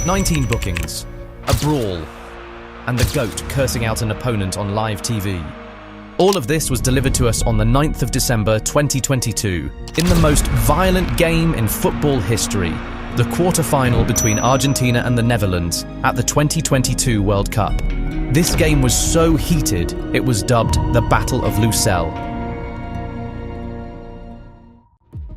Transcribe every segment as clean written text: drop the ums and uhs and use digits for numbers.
19 bookings, a brawl, and the GOAT cursing out an opponent on live TV. All of this was delivered to us on the 9th of December 2022 in the most violent game in football history, the quarter-final between Argentina and the Netherlands at the 2022 World Cup. This game was so heated, it was dubbed the Battle of Lucelle.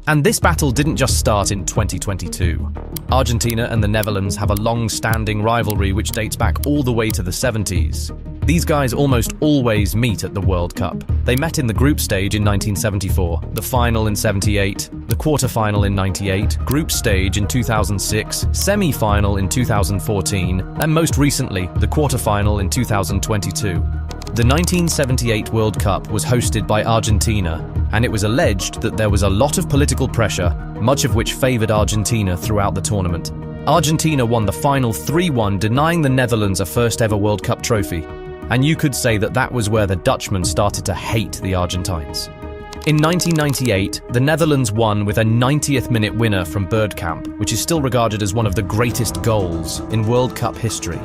And this battle didn't just start in 2022. Argentina and the Netherlands have a long-standing rivalry which dates back all the way to the 70s. These guys almost always meet at the World Cup. They met in the group stage in 1974, the final in 78, the quarter-final in 98, group stage in 2006, semi-final in 2014, and most recently, the quarter-final in 2022. The 1978 World Cup was hosted by Argentina, and it was alleged that there was a lot of political pressure, much of which favoured Argentina throughout the tournament. Argentina won the final 3-1, denying the Netherlands a first-ever World Cup trophy. And you could say that that was where the Dutchmen started to hate the Argentines. In 1998, the Netherlands won with a 90th minute winner from Bergkamp, which is still regarded as one of the greatest goals in World Cup history.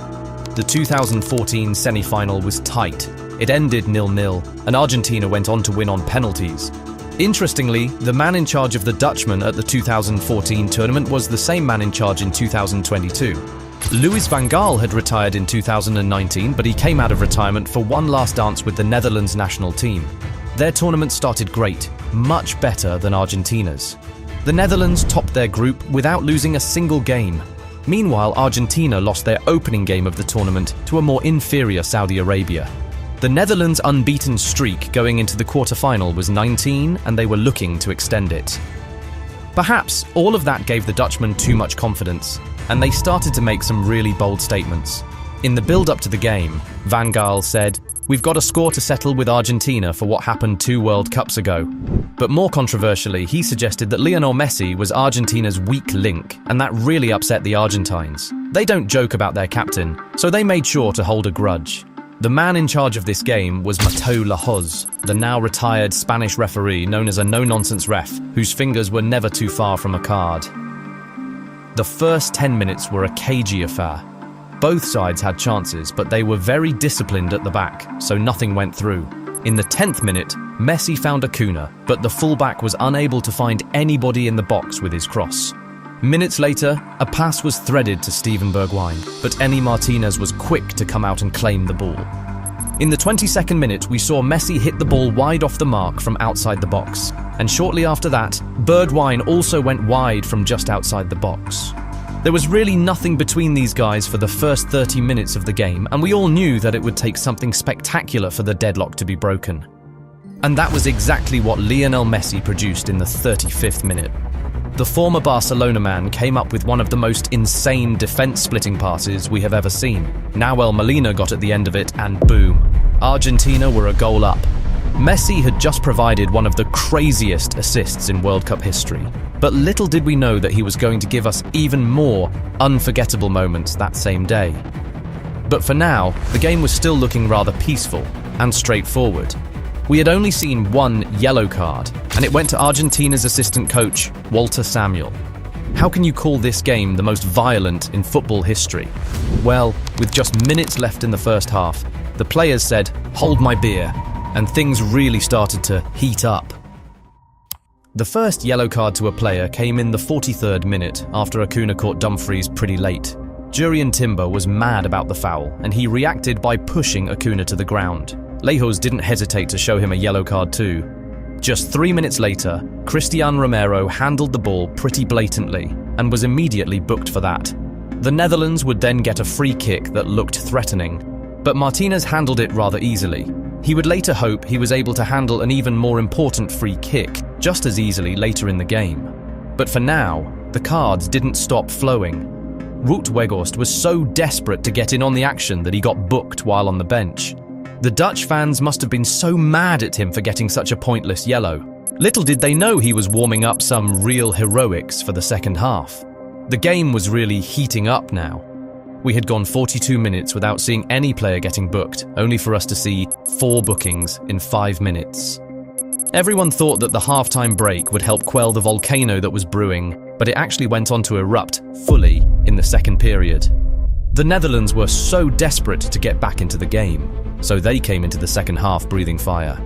The 2014 semi-final was tight. It ended 0-0, and Argentina went on to win on penalties. Interestingly, the man in charge of the Dutchmen at the 2014 tournament was the same man in charge in 2022. Louis van Gaal had retired in 2019, but he came out of retirement for one last dance with the Netherlands national team. Their tournament started great, much better than Argentina's. The Netherlands topped their group without losing a single game. Meanwhile, Argentina lost their opening game of the tournament to a more inferior Saudi Arabia. The Netherlands' unbeaten streak going into the quarter-final was 19, and they were looking to extend it. Perhaps all of that gave the Dutchmen too much confidence, and they started to make some really bold statements. In the build-up to the game, Van Gaal said, "We've got a score to settle with Argentina for what happened 2 World Cups ago." But more controversially, he suggested that Lionel Messi was Argentina's weak link, and that really upset the Argentines. They don't joke about their captain, so they made sure to hold a grudge. The man in charge of this game was Mateu Lahoz, the now retired Spanish referee known as a no-nonsense ref, whose fingers were never too far from a card. The first 10 minutes were a cagey affair. Both sides had chances, but they were very disciplined at the back, so nothing went through. In the 10th minute, Messi found Acuna, but the fullback was unable to find anybody in the box with his cross. Minutes later, a pass was threaded to Steven Bergwijn, but Emi Martinez was quick to come out and claim the ball. In the 22nd minute, we saw Messi hit the ball wide off the mark from outside the box, and shortly after that, Bergwijn also went wide from just outside the box. There was really nothing between these guys for the first 30 minutes of the game, and we all knew that it would take something spectacular for the deadlock to be broken. And that was exactly what Lionel Messi produced in the 35th minute. The former Barcelona man came up with one of the most insane defense-splitting passes we have ever seen. Nahuel Molina got at the end of it, and boom, Argentina were a goal up. Messi had just provided one of the craziest assists in World Cup history, but little did we know that he was going to give us even more unforgettable moments that same day. But for now, the game was still looking rather peaceful and straightforward. We had only seen one yellow card, and it went to Argentina's assistant coach, Walter Samuel. How can you call this game the most violent in football history? Well, with just minutes left in the first half, the players said, "Hold my beer," and things really started to heat up. The first yellow card to a player came in the 43rd minute after Acuna caught Dumfries pretty late. Jurriën Timber was mad about the foul, and he reacted by pushing Acuna to the ground. Lejos didn't hesitate to show him a yellow card too. Just 3 minutes later, Cristian Romero handled the ball pretty blatantly and was immediately booked for that. The Netherlands would then get a free kick that looked threatening, but Martinez handled it rather easily. He would later hope he was able to handle an even more important free kick just as easily later in the game. But for now, the cards didn't stop flowing. Wout Weghorst was so desperate to get in on the action that he got booked while on the bench. The Dutch fans must have been so mad at him for getting such a pointless yellow. Little did they know he was warming up some real heroics for the second half. The game was really heating up now. We had gone 42 minutes without seeing any player getting booked, only for us to see 4 bookings in 5 minutes. Everyone thought that the halftime break would help quell the volcano that was brewing, but it actually went on to erupt fully in the second period. The Netherlands were so desperate to get back into the game, so they came into the second half breathing fire.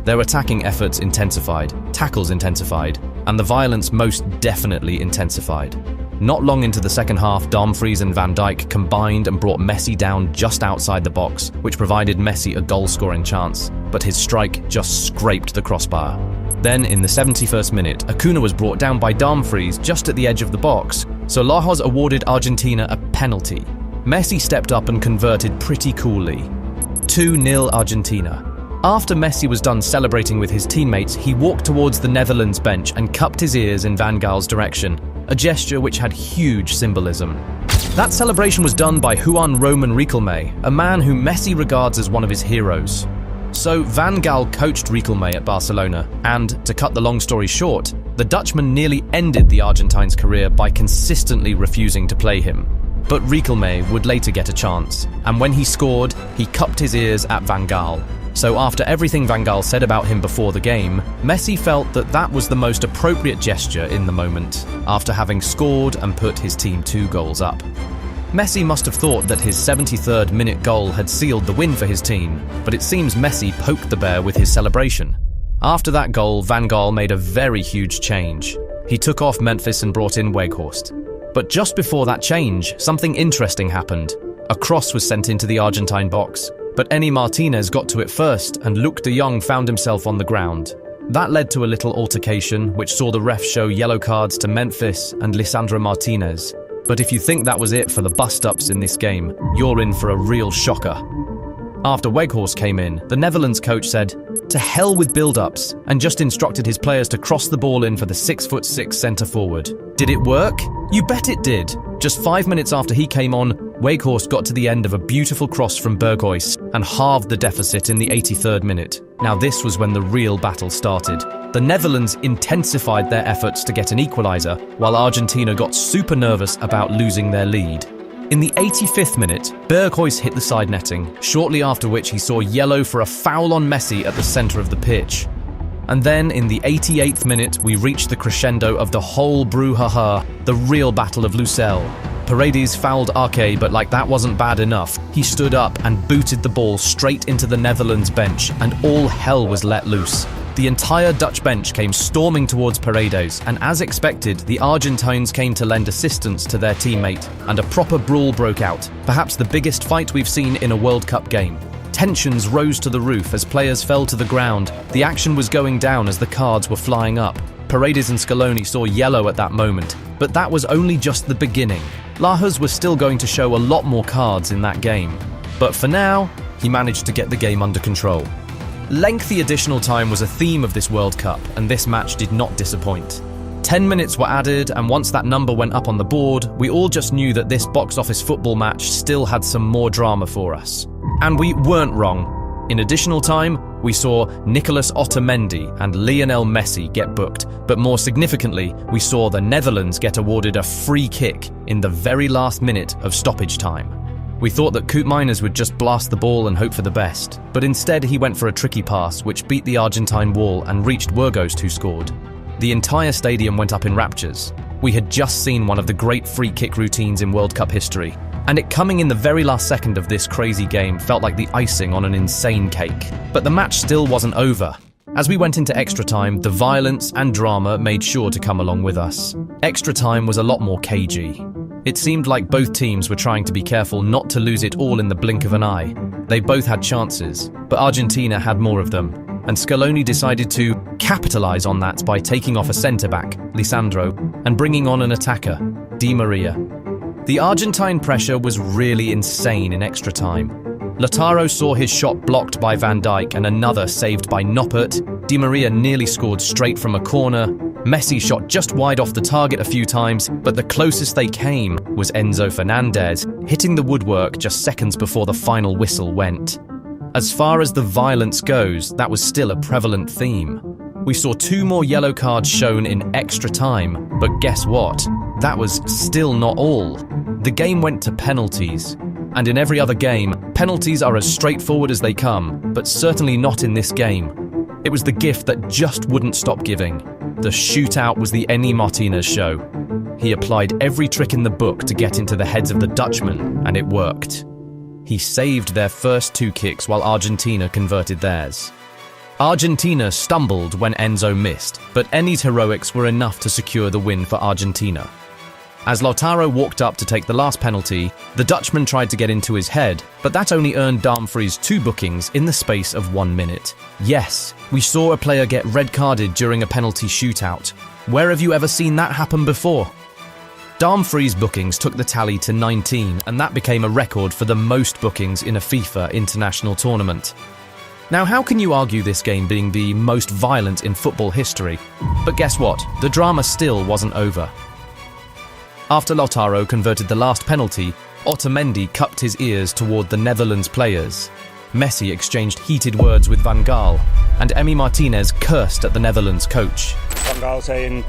Their attacking efforts intensified, tackles intensified, and the violence most definitely intensified. Not long into the second half, Dumfries and Van Dijk combined and brought Messi down just outside the box, which provided Messi a goal-scoring chance, but his strike just scraped the crossbar. Then, in the 71st minute, Acuna was brought down by Dumfries just at the edge of the box, so Lajos awarded Argentina a penalty. Messi stepped up and converted pretty coolly. 2-0 Argentina. After Messi was done celebrating with his teammates, he walked towards the Netherlands bench and cupped his ears in Van Gaal's direction, a gesture which had huge symbolism. That celebration was done by Juan Roman Riquelme, a man who Messi regards as one of his heroes. So Van Gaal coached Riquelme at Barcelona, and, to cut the long story short, the Dutchman nearly ended the Argentine's career by consistently refusing to play him. But Riquelme would later get a chance, and when he scored, he cupped his ears at Van Gaal. So after everything Van Gaal said about him before the game, Messi felt that that was the most appropriate gesture in the moment, after having scored and put his team 2 goals up. Messi must have thought that his 73rd minute goal had sealed the win for his team, but it seems Messi poked the bear with his celebration. After that goal, Van Gaal made a very huge change. He took off Memphis and brought in Weghorst. But just before that change, something interesting happened. A cross was sent into the Argentine box, but Eni Martinez got to it first and Luc de Jong found himself on the ground. That led to a little altercation, which saw the ref show yellow cards to Memphis and Lisandro Martinez. But if you think that was it for the bust-ups in this game, you're in for a real shocker. After Weghorst came in, the Netherlands coach said, "To hell with build-ups," and just instructed his players to cross the ball in for the 6'6" centre-forward. Did it work? You bet it did. Just 5 minutes after he came on, Weghorst got to the end of a beautiful cross from Berghuis and halved the deficit in the 83rd minute. Now this was when the real battle started. The Netherlands intensified their efforts to get an equaliser, while Argentina got super nervous about losing their lead. In the 85th minute, Berghuis hit the side netting, shortly after which he saw yellow for a foul on Messi at the centre of the pitch. And then, in the 88th minute, we reached the crescendo of the whole brouhaha, the real Battle of Lucelle. Paredes fouled Arke, but like that wasn't bad enough. He stood up and booted the ball straight into the Netherlands bench, and all hell was let loose. The entire Dutch bench came storming towards Paredes, and as expected, the Argentines came to lend assistance to their teammate, and a proper brawl broke out, perhaps the biggest fight we've seen in a World Cup game. Tensions rose to the roof as players fell to the ground. The action was going down as the cards were flying up. Paredes and Scaloni saw yellow at that moment, but that was only just the beginning. Lajos was still going to show a lot more cards in that game. But for now, he managed to get the game under control. Lengthy additional time was a theme of this World Cup, and this match did not disappoint. 10 minutes were added, and once that number went up on the board, we all just knew that this box office football match still had some more drama for us. And we weren't wrong. In additional time, we saw Nicolas Otamendi and Lionel Messi get booked, but more significantly, we saw the Netherlands get awarded a free kick in the very last minute of stoppage time. We thought that Koopmeiners would just blast the ball and hope for the best, but instead he went for a tricky pass which beat the Argentine wall and reached Weghorst, who scored. The entire stadium went up in raptures. We had just seen one of the great free kick routines in World Cup history, and it coming in the very last second of this crazy game felt like the icing on an insane cake. But the match still wasn't over. As we went into extra time, the violence and drama made sure to come along with us. Extra time was a lot more cagey. It seemed like both teams were trying to be careful not to lose it all in the blink of an eye. They both had chances, but Argentina had more of them, and Scaloni decided to capitalise on that by taking off a centre-back, Lisandro, and bringing on an attacker, Di Maria. The Argentine pressure was really insane in extra time. Lautaro saw his shot blocked by Van Dijk and another saved by Noppert. Di Maria nearly scored straight from a corner. Messi shot just wide off the target a few times, but the closest they came was Enzo Fernandez, hitting the woodwork just seconds before the final whistle went. As far as the violence goes, that was still a prevalent theme. We saw 2 more yellow cards shown in extra time, but guess what? That was still not all. The game went to penalties. And in every other game, penalties are as straightforward as they come, but certainly not in this game. It was the gift that just wouldn't stop giving. The shootout was the Emi Martinez show. He applied every trick in the book to get into the heads of the Dutchmen, and it worked. He saved their first 2 kicks while Argentina converted theirs. Argentina stumbled when Enzo missed, but Eni's heroics were enough to secure the win for Argentina. As Lautaro walked up to take the last penalty, the Dutchman tried to get into his head, but that only earned Dumfries 2 bookings in the space of 1 minute. Yes, we saw a player get red-carded during a penalty shootout. Where have you ever seen that happen before? Dumfries' bookings took the tally to 19, and that became a record for the most bookings in a FIFA international tournament. Now, how can you argue this game being the most violent in football history? But guess what? The drama still wasn't over. After Lautaro converted the last penalty, Otamendi cupped his ears toward the Netherlands players. Messi exchanged heated words with Van Gaal, and Emi Martinez cursed at the Netherlands coach. Van Gaal saying,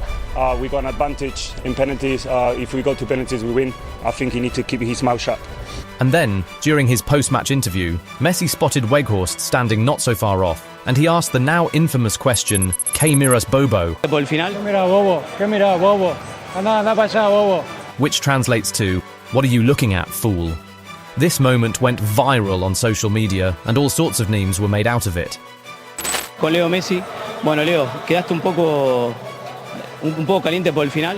we got an advantage in penalties, if we go to penalties we win. I think he needs to keep his mouth shut. And then, during his post-match interview, Messi spotted Weghorst standing not so far off, and he asked the now infamous question, ¿Qué miras, bobo? Which translates to, what are you looking at, fool? This moment went viral on social media, and all sorts of memes were made out of it. Con Leo Messi, bueno Leo, quedaste un poco caliente por el final.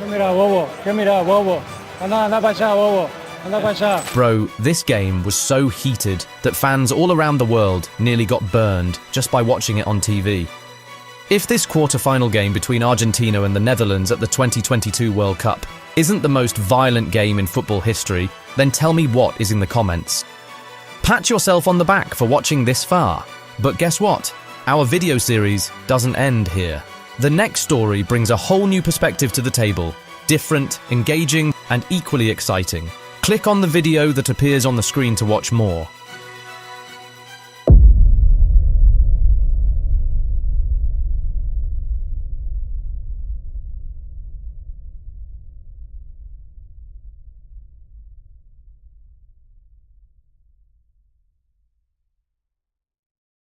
Bro, this game was so heated that fans all around the world nearly got burned just by watching it on TV. If this quarter-final game between Argentina and the Netherlands at the 2022 World Cup isn't the most violent game in football history, then tell me what is in the comments. Pat yourself on the back for watching this far. But guess what? Our video series doesn't end here. The next story brings a whole new perspective to the table. Different, engaging, and equally exciting. Click on the video that appears on the screen to watch more.